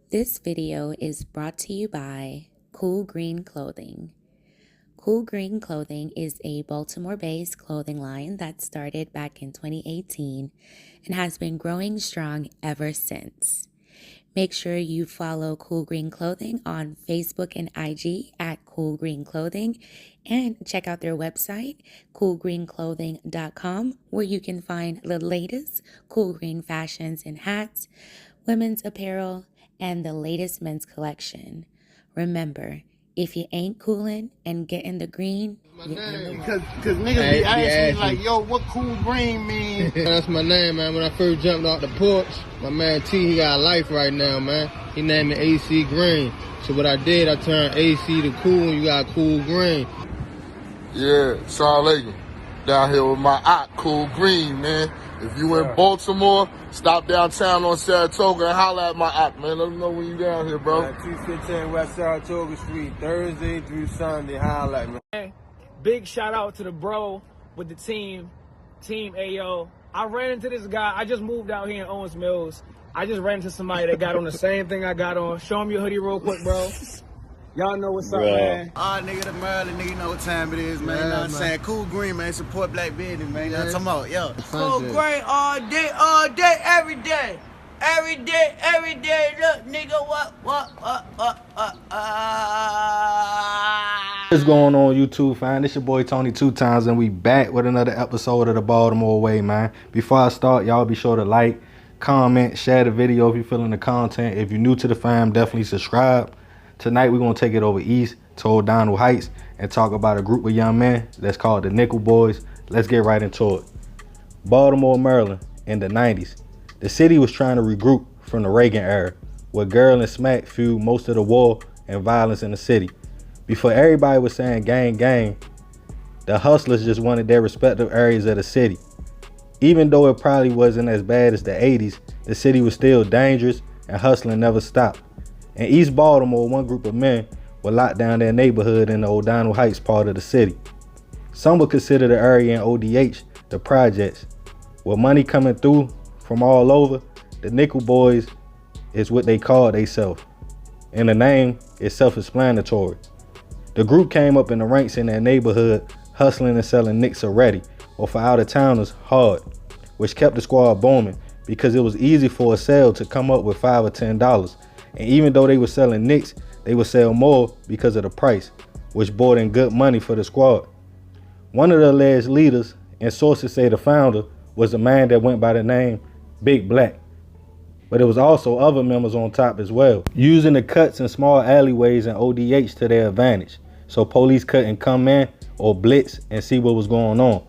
This video is brought to you by Cool Green Clothing. Cool Green Clothing is a Baltimore-based clothing line that started back in 2018 and has been growing strong ever since. Make sure you follow Cool Green Clothing on Facebook and IG at Cool Green Clothing, and check out their website, coolgreenclothing.com, where you can find the latest cool green fashions and hats, women's apparel, and the latest men's collection. Remember, if you ain't coolin' and getting the green, you're in the Cause niggas be asking me like, yo, what cool green mean? That's my name, man. When I first jumped off the porch, my man T, he got a life right now, man. He named me AC Green. So what I did, I turned AC to cool, and you got cool green. Yeah, Salam Alaikum. Down here with my aunt, Cool Green, man. If you in Baltimore, stop downtown on Saratoga and holla at my aunt, man. Let them know when you down here, bro. 215 West Saratoga Street, Thursday through Sunday, holla at me. Big shout out to the bro with the team AO. I ran into this guy. I just moved out here in Owens Mills. I just ran into somebody that got on the same thing I got on. Show him your hoodie real quick, bro. Y'all know what's up, man. All nigga, the Maryland nigga, you know what time it is, man. You know what I'm saying? Cool Green, man. Support black business, man. You know what I'm talking about? Yo. Cool Green all day, every day. Every day. Look, nigga, what? What's going on, YouTube fam? This your boy Tony 2Times, and we back with another episode of the Baltimore Way, man. Before I start, y'all be sure to like, comment, share the video if you're feeling the content. If you're new to the fam, definitely subscribe. Tonight we're gonna take it over east to O'Donnell Heights and talk about a group of young men that's called the Nickel Boys. Let's get right into it. Baltimore, Maryland, in the 90s. The city was trying to regroup from the Reagan era, where girl and smack fueled most of the war and violence in the city. Before everybody was saying gang, the hustlers just wanted their respective areas of the city. Even though it probably wasn't as bad as the 80s, the city was still dangerous and hustling never stopped. In East Baltimore, one group of men would lock down their neighborhood in the O'Donnell Heights part of the city. Some would consider the area in ODH the projects. With money coming through from all over, the Nickel Boys is what they call themselves. And the name is self-explanatory. The group came up in the ranks in their neighborhood, hustling and selling nicks already, or for out-of-towners, hard, which kept the squad booming because it was easy for a sale to come up with $5 or $10. And even though they were selling nicks, they would sell more because of the price, which brought in good money for the squad. One of the alleged leaders, and sources say the founder, was a man that went by the name Big Black. But it was also other members on top as well, using the cuts and small alleyways in ODH to their advantage, so police couldn't come in or blitz and see what was going on.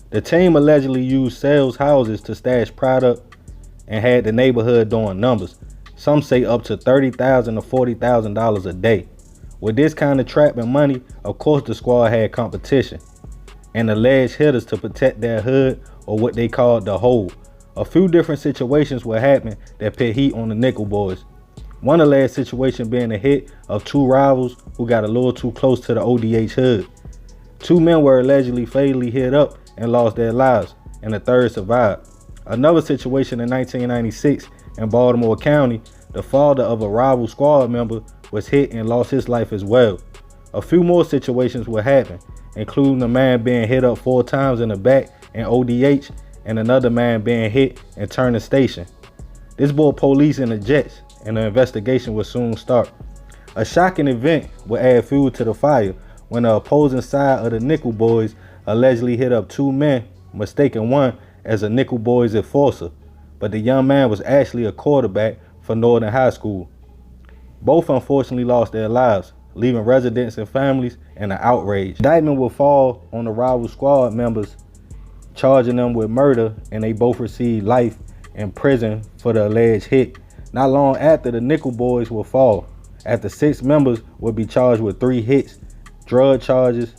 The team allegedly used sales houses to stash product and had the neighborhood doing numbers. Some say up to $30,000 to $40,000 a day. With this kind of trapping money, of course the squad had competition and alleged hitters to protect their hood, or what they called the hole. A few different situations would happen that put heat on the Nickel Boys. One alleged situation being a hit of two rivals who got a little too close to the ODH hood. Two men were allegedly fatally hit up and lost their lives, and a third survived. Another situation in 1996 in Baltimore County, the father of a rival squad member was hit and lost his life as well. A few more situations would happen, including a man being hit up 4 times in the back in ODH and another man being hit and turning station. This brought police in the jets, and the investigation would soon start. A shocking event would add fuel to the fire when the opposing side of the Nickel Boys allegedly hit up 2 men, mistaking one as a Nickel Boys enforcer, but the young man was actually a quarterback for Northern High School. Both unfortunately lost their lives, leaving residents and families in an outrage. Indictment would fall on the rival squad members, charging them with murder, and they both received life in prison for the alleged hit. Not long after, the Nickel Boys would fall, after 6 members would be charged with 3 hits, drug charges,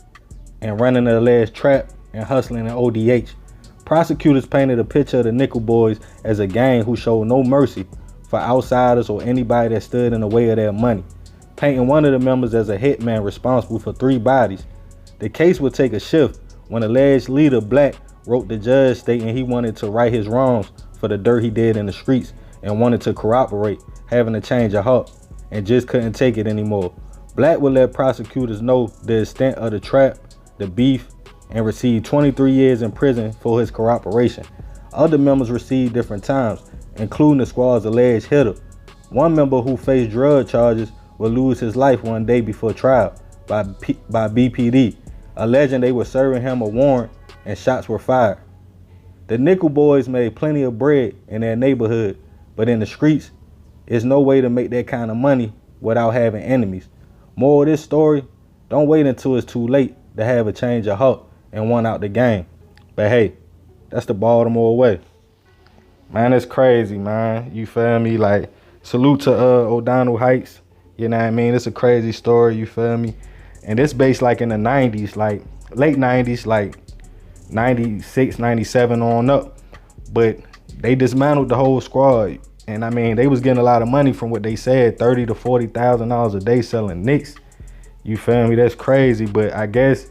and running an alleged trap and hustling in ODH. Prosecutors painted a picture of the Nickel Boys as a gang who showed no mercy for outsiders or anybody that stood in the way of their money, painting one of the members as a hitman responsible for 3 bodies. The case would take a shift when alleged leader Black wrote the judge stating he wanted to right his wrongs for the dirt he did in the streets and wanted to corroborate having a change of heart and just couldn't take it anymore. Black would let prosecutors know the extent of the trap, the beef, and received 23 years in prison for his cooperation. Other members received different times, including the squad's alleged hitter. One member who faced drug charges would lose his life one day before trial by BPD, alleging they were serving him a warrant and shots were fired. The Nickel Boys made plenty of bread in their neighborhood, but in the streets, there's no way to make that kind of money without having enemies. More of this story, don't wait until it's too late to have a change of heart and want out the game. But hey, that's the Baltimore way. Man, it's crazy, man. You feel me? Like, salute to O'Donnell Heights. You know what I mean? It's a crazy story, you feel me? And it's based like in the 90s, like late 90s, like 96, 97 on up. But they dismantled the whole squad. And I mean, they was getting a lot of money from what they said, $30,000 to $40,000 a day selling nicks. You feel me? That's crazy. But I guess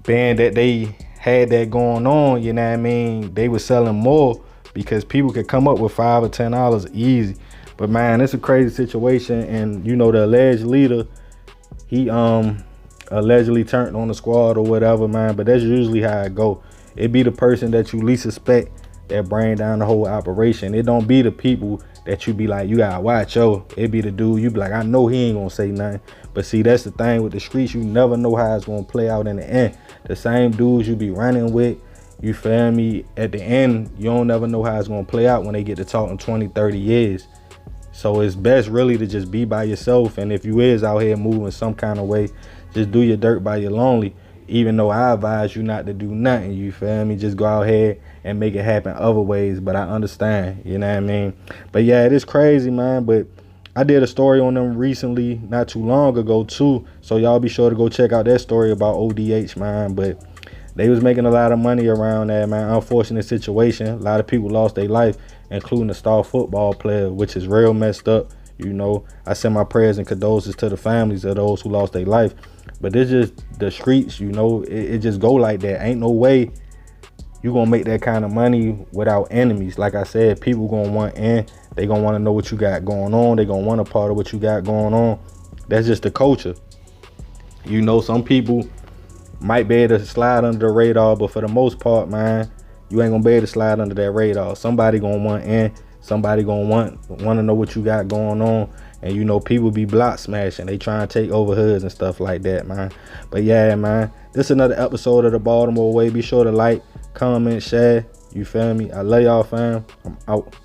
being that they had that going on, you know what I mean, they was selling more because people could come up with $5 or $10 easy. But man, it's a crazy situation. And you know, the alleged leader, he allegedly turned on the squad or whatever, man. But that's usually how it go. It be the person that you least suspect that bring down the whole operation. It don't be the people that you be like, you gotta watch, yo. It be the dude you be like, I know he ain't gonna say nothing. But see, that's the thing with the streets. You never know how it's gonna play out in the end. The same dudes you be running with, you feel me, at the end, you don't never know how it's gonna play out when they get to talking 20, 30 years. So it's best really to just be by yourself. And if you is out here moving some kind of way, just do your dirt by your lonely. Even though I advise you not to do nothing, you feel me? Just go out here and make it happen other ways. But I understand, you know what I mean? But yeah, it is crazy, man. But I did a story on them recently, not too long ago too. So y'all be sure to go check out that story about ODH, man. But they was making a lot of money around that, man. Unfortunate situation. A lot of people lost their life, including a star football player, which is real messed up. You know, I send my prayers and condolences to the families of those who lost their life. But it's just the streets, you know, it just go like that. Ain't no way you gonna make that kind of money without enemies. Like I said, people gonna want in. They gonna want to know what you got going on. They gonna want a part of what you got going on. That's just the culture. You know, some people might be able to slide under the radar, but for the most part, man, you ain't gonna be able to slide under that radar. Somebody gonna want in. Somebody gonna want to know what you got going on. And you know, people be block smashing. They trying to take over hoods and stuff like that, man. But yeah, man, this is another episode of the Baltimore Way. Be sure to like, comment, share. You feel me? I love y'all, fam. I'm out.